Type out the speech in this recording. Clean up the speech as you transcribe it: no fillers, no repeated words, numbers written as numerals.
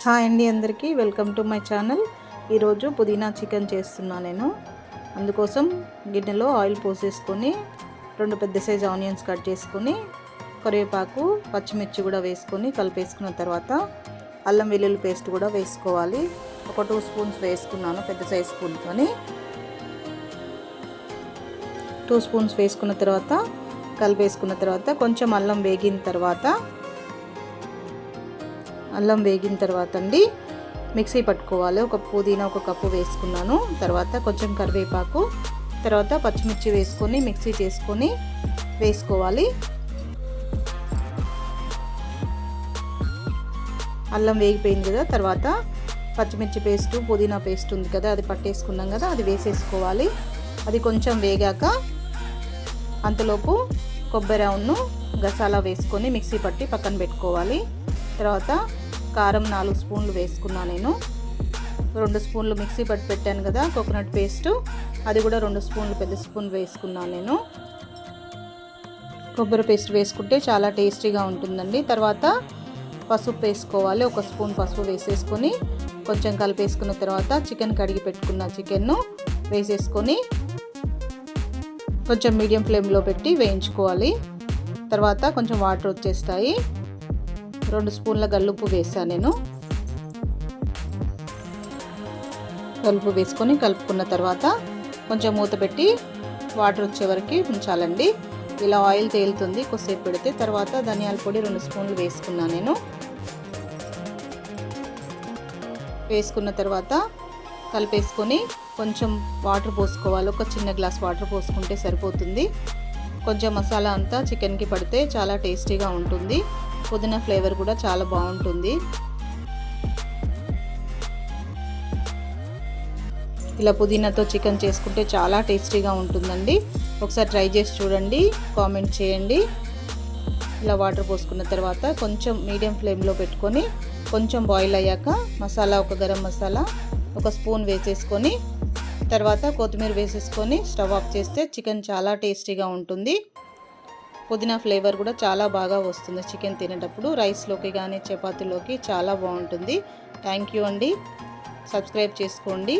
Hi అండి, అందరికీ welcome to my channel. ఈరోజు పుదీనా చికెన్ చేస్తున్నా నేను. అందుకోసం గిన్నెలో ఆయిల్ పోసేసుకొని 2 పెద్ద సైజ్ ఆనియన్స్ కట్ చేసుకొని కరివేపాకు పచ్చిమిర్చి కూడా వేసుకొని కలిపేసుకున్న తర్వాత అల్లం వెల్లుల్లి పేస్ట్ కూడా వేసుకోవాలి. ఒక 2 స్పూన్స్ వేసుకున్నాను పెద్ద సైజ్ స్పూన్తోని. 2 స్పూన్స్ వేసుకున్న తర్వాత కలిపేసుకున్న తర్వాత కొంచెం అల్లం వేగిన తర్వాత అండి మిక్సీ పట్టుకోవాలి. ఒక పుదీనా 1 కప్పు వేసుకున్నాను. తర్వాత కొంచెం కరివేపాకు, తర్వాత పచ్చిమిర్చి వేసుకొని మిక్సీ చేసుకొని వేసుకోవాలి. అల్లం వేగిపోయింది కదా, తర్వాత పచ్చిమిర్చి పేస్టు పుదీనా పేస్ట్ ఉంది కదా, అది పట్టేసుకున్నాం కదా, అది వేసేసుకోవాలి. అది కొంచెం వేగాక అంతలోపు కొబ్బరి గసాలా వేసుకొని మిక్సీ పట్టి పక్కన పెట్టుకోవాలి. తర్వాత కారం 4 స్పూన్లు వేసుకున్నా నేను. 2 స్పూన్లు మిక్సీ పట్టి పెట్టాను కదా కోకోనట్ పేస్టు, అది కూడా 2 స్పూన్లు పెద్ద స్పూన్ వేసుకున్నాను నేను. కొబ్బరి పేస్ట్ వేసుకుంటే చాలా టేస్టీగా ఉంటుందండి. తర్వాత పసుపు వేసుకోవాలి. 1 స్పూన్ పసుపు వేసేసుకొని కొంచెం కలిపేసుకున్న తర్వాత చికెన్ కడిగి పెట్టుకున్న చికెన్ను వేసేసుకొని కొంచెం మీడియం ఫ్లేమ్లో పెట్టి వేయించుకోవాలి. తర్వాత కొంచెం వాటర్ వచ్చేస్తాయి. 2 స్పూన్ల గల్లుప్పు వేసాను నేను. గల్లుప్పు వేసుకొని కలుపుకున్న తర్వాత కొంచెం మూత పెట్టి వాటర్ వచ్చే వరకు ఉంచాలండి. ఇలా ఆయిల్ తేలుతుంది కొద్దిసేపు పెడితే. తర్వాత ధనియాల పొడి 2 స్పూన్లు వేసుకున్నాను నేను. వేసుకున్న తర్వాత కలిపేసుకొని కొంచెం వాటర్ పోసుకోవాలి. ఒక చిన్న గ్లాస్ వాటర్ పోసుకుంటే సరిపోతుంది. కొంచెం మసాలా అంతా చికెన్కి పడితే చాలా టేస్టీగా ఉంటుంది. పుదీనా ఫ్లేవర్ కూడా చాలా బాగుంటుంది. ఇలా పుదీనాతో చికెన్ చేసుకుంటే చాలా టేస్టీగా ఉంటుందండి. ఒకసారి ట్రై చేసి చూడండి, కామెంట్ చేయండి. ఇలా వాటర్ పోసుకున్న తర్వాత కొంచెం మీడియం ఫ్లేమ్లో పెట్టుకొని కొంచెం బాయిల్ అయ్యాక మసాలా, ఒక గరం మసాలా 1 స్పూన్ వేసేసుకొని తర్వాత కొత్తిమీర వేసేసుకొని స్టవ్ ఆఫ్ చేస్తే చికెన్ చాలా టేస్టీగా ఉంటుంది. పుదీనా ఫ్లేవర్ కూడా చాలా బాగా వస్తుంది చికెన్ తినేటప్పుడు. రైస్లోకి కానీ చపాతీలోకి చాలా బాగుంటుంది. థ్యాంక్ యూ అండి. సబ్స్క్రైబ్ చేసుకోండి.